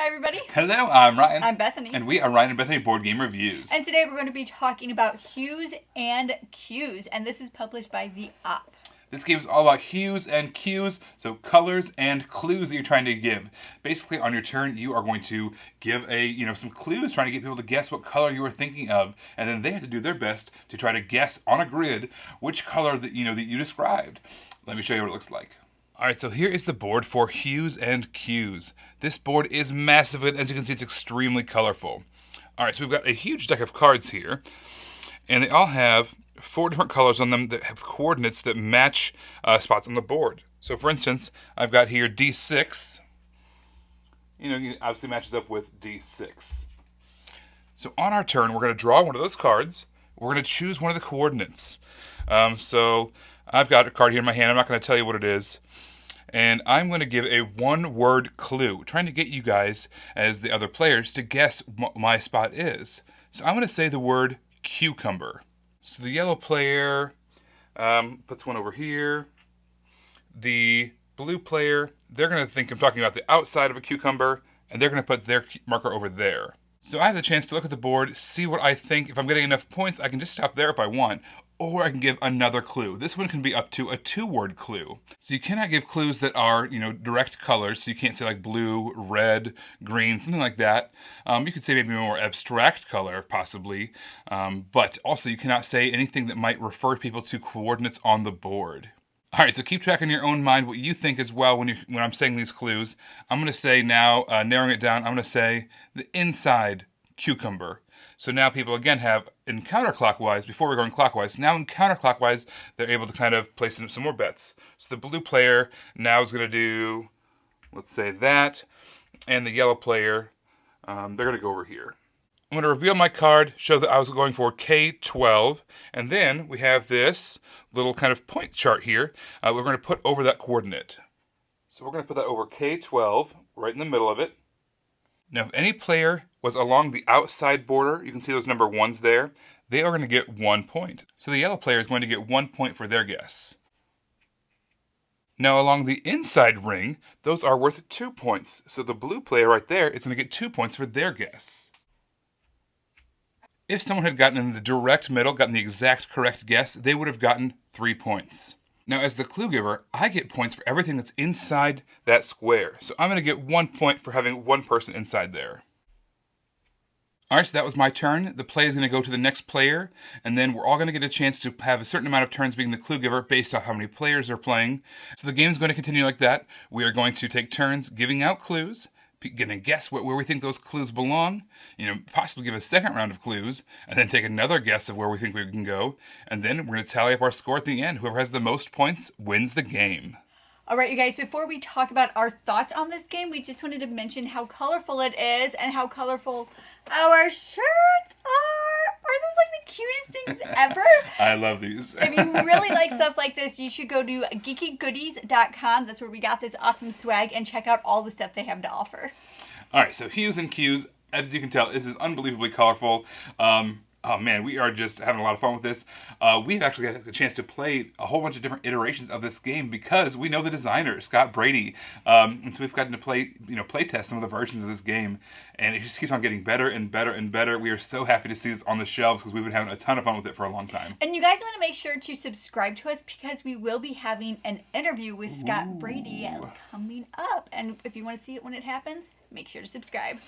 Hi, everybody. Hello, I'm Ryan. I'm Bethany. And we are Ryan and Bethany Board Game Reviews. And today we're going to be talking about Hues and Cues, and this is published by The Op. This game is all about hues and cues, so colors and clues that you're trying to give. Basically, on your turn, you are going to give some clues, trying to get people to guess what color you are thinking of, and then they have to do their best to try to guess on a grid which color that you described. Let me show you what it looks like. All right, so here is the board for Hues and Cues. This board is massive, and as you can see, it's extremely colorful. All right, so we've got a huge deck of cards here, and they all have 4 different colors on them that have coordinates that match spots on the board. So, for instance, I've got here D6. It obviously matches up with D6. So on our turn, we're going to draw one of those cards. We're going to choose one of the coordinates. So I've got a card here in my hand. I'm not going to tell you what it is. And I'm going to give a one-word clue, trying to get you guys, as the other players, to guess what my spot is. So I'm going to say the word cucumber. So the yellow player puts one over here. The blue player, they're going to think I'm talking about the outside of a cucumber, and they're going to put their marker over there. So I have the chance to look at the board, see what I think. If I'm getting enough points, I can just stop there if I want, or I can give another clue. This one can be up to a 2-word clue. So you cannot give clues that are, direct colors. So you can't say like blue, red, green, something like that. You could say maybe a more abstract color, possibly. But also you cannot say anything that might refer people to coordinates on the board. All right, so keep track in your own mind what you think as well when I'm saying these clues. I'm going to say now, narrowing it down, I'm going to say the inside cucumber. So now people, again, have in counterclockwise, before we're going clockwise, now in counterclockwise, they're able to kind of place some more bets. So the blue player now is going to do, let's say that, and the yellow player, they're going to go over here. I'm going to reveal my card, show that I was going for K12, and then we have this little kind of point chart here we're going to put over that coordinate. So we're going to put that over K12, right in the middle of it. Now, if any player was along the outside border, you can see those number 1s there, they are going to get 1 point. So the yellow player is going to get 1 point for their guess. Now, along the inside ring, those are worth 2 points. So the blue player right there is going to get 2 points for their guess. If someone had gotten in the direct middle, gotten the exact correct guess, they would have gotten 3 points. Now, as the clue giver, I get points for everything that's inside that square. So I'm going to get 1 point for having one person inside there. All right, so that was my turn. The play is going to go to the next player, and then we're all going to get a chance to have a certain amount of turns being the clue giver based off how many players are playing. So the game is going to continue like that. We are going to take turns giving out clues, getting a guess where we think those clues belong, possibly give a second round of clues, and then take another guess of where we think we can go, and then we're going to tally up our score at the end. Whoever has the most points wins the game. All right, you guys, before we talk about our thoughts on this game, we just wanted to mention how colorful it is and how colorful our shirts are. Are those like the cutest things ever? I love these. If you really like stuff like this, you should go to geekygoodies.com. That's where we got this awesome swag, and check out all the stuff they have to offer. All right, so Hues and Cues, as you can tell, this is unbelievably colorful. Oh man, we are just having a lot of fun with this. We've actually got a chance to play a whole bunch of different iterations of this game because we know the designer, Scott Brady. And so we've gotten to play test some of the versions of this game. And it just keeps on getting better and better and better. We are so happy to see this on the shelves because we've been having a ton of fun with it for a long time. And you guys want to make sure to subscribe to us because we will be having an interview with Scott Brady coming up. And if you want to see it when it happens, make sure to subscribe.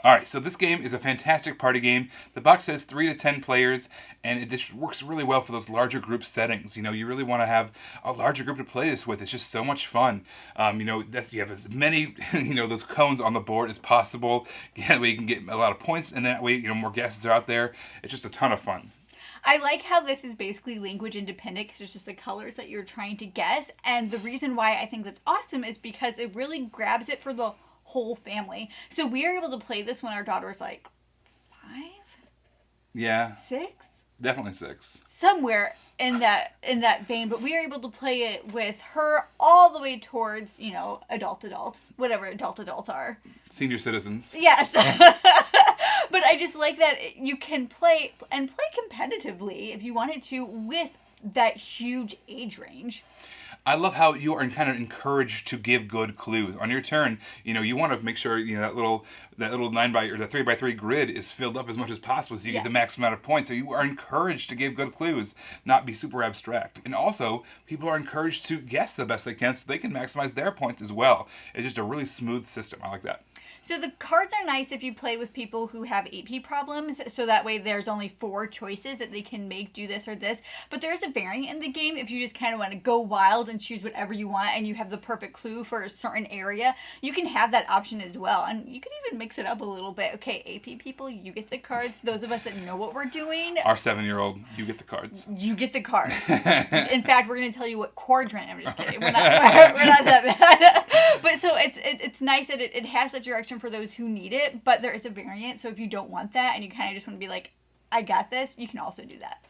All right, so this game is a fantastic party game. The box says 3 to 10 players, and it just works really well for those larger group settings. You really want to have a larger group to play this with. It's just so much fun. You have as many, those cones on the board as possible. That way you can get a lot of points, and that way, more guesses are out there. It's just a ton of fun. I like how this is basically language independent because it's just the colors that you're trying to guess. And the reason why I think that's awesome is because it really grabs it for the whole family. So we are able to play this when our daughter was like 5? Yeah. 6? Definitely 6. Somewhere in that vein, but we are able to play it with her all the way towards, adults, whatever adults are. Senior citizens. Yes. But I just like that you can play competitively if you wanted to with that huge age range. I love how you are kind of encouraged to give good clues on your turn. You want to make sure that little 9 by or the 3 by 3 grid is filled up as much as possible, so you get the max amount of points. So you are encouraged to give good clues, not be super abstract. And also, people are encouraged to guess the best they can, so they can maximize their points as well. It's just a really smooth system. I like that. So the cards are nice if you play with people who have AP problems, so that way there's only 4 choices that they can make, do this or this. But there is a variant in the game if you just kind of want to go wild and choose whatever you want and you have the perfect clue for a certain area. You can have that option as well, and you can even mix it up a little bit. Okay, AP people, you get the cards. Those of us that know what we're doing. Our 7-year-old, you get the cards. You get the cards. In fact, we're going to tell you what quadrant. I'm just kidding. We're not that bad. But so it's nice that it has that direction for those who need it, but there is a variant, so if you don't want that and you kind of just want to be like, I got this, you can also do that.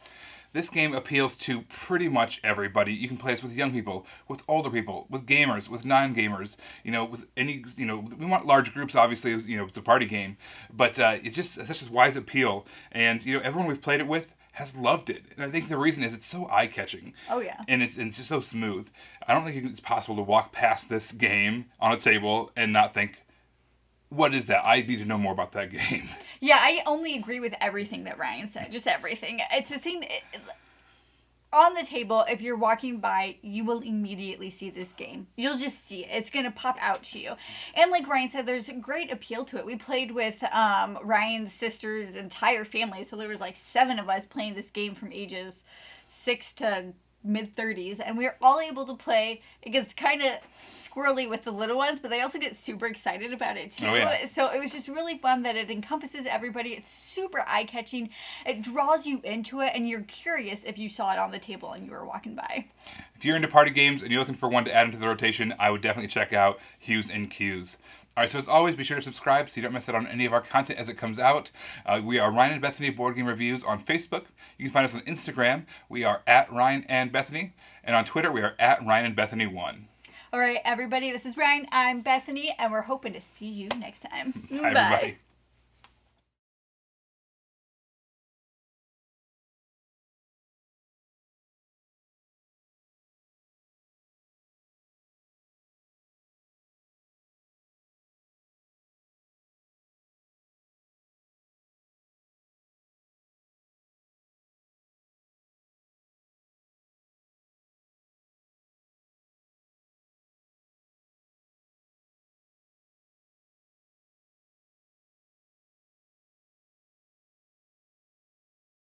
This game appeals to pretty much everybody. You can play this with young people, with older people, with gamers, with non-gamers, with any, we want large groups, obviously, it's a party game, but it's such a wide appeal, and, everyone we've played it with has loved it. And I think the reason is it's so eye-catching. Oh, yeah. And it's just so smooth. I don't think it's possible to walk past this game on a table and not think, what is that? I need to know more about that game. Yeah, I only agree with everything that Ryan said. Just everything. It's the same. On the table, if you're walking by, you will immediately see this game. You'll just see it. It's going to pop out to you. And like Ryan said, there's a great appeal to it. We played with Ryan's sister's entire family. So there was like 7 of us playing this game from ages 6 to mid-30s. And we were all able to play. It gets kind of squirrely with the little ones, but they also get super excited about it too. Oh, yeah. So it was just really fun that it encompasses everybody. It's super eye-catching. It draws you into it, and you're curious if you saw it on the table and you were walking by. If you're into party games and you're looking for one to add into the rotation, I would definitely check out Hues and Cues. All right, so as always, be sure to subscribe so you don't miss out on any of our content as it comes out. We are Ryan and Bethany Board Game Reviews on Facebook. You can find us on Instagram. We are at Ryan and Bethany. And on Twitter, we are at Ryan and Bethany 1. All right, everybody, this is Ryan. I'm Bethany, and we're hoping to see you next time. Bye, everybody.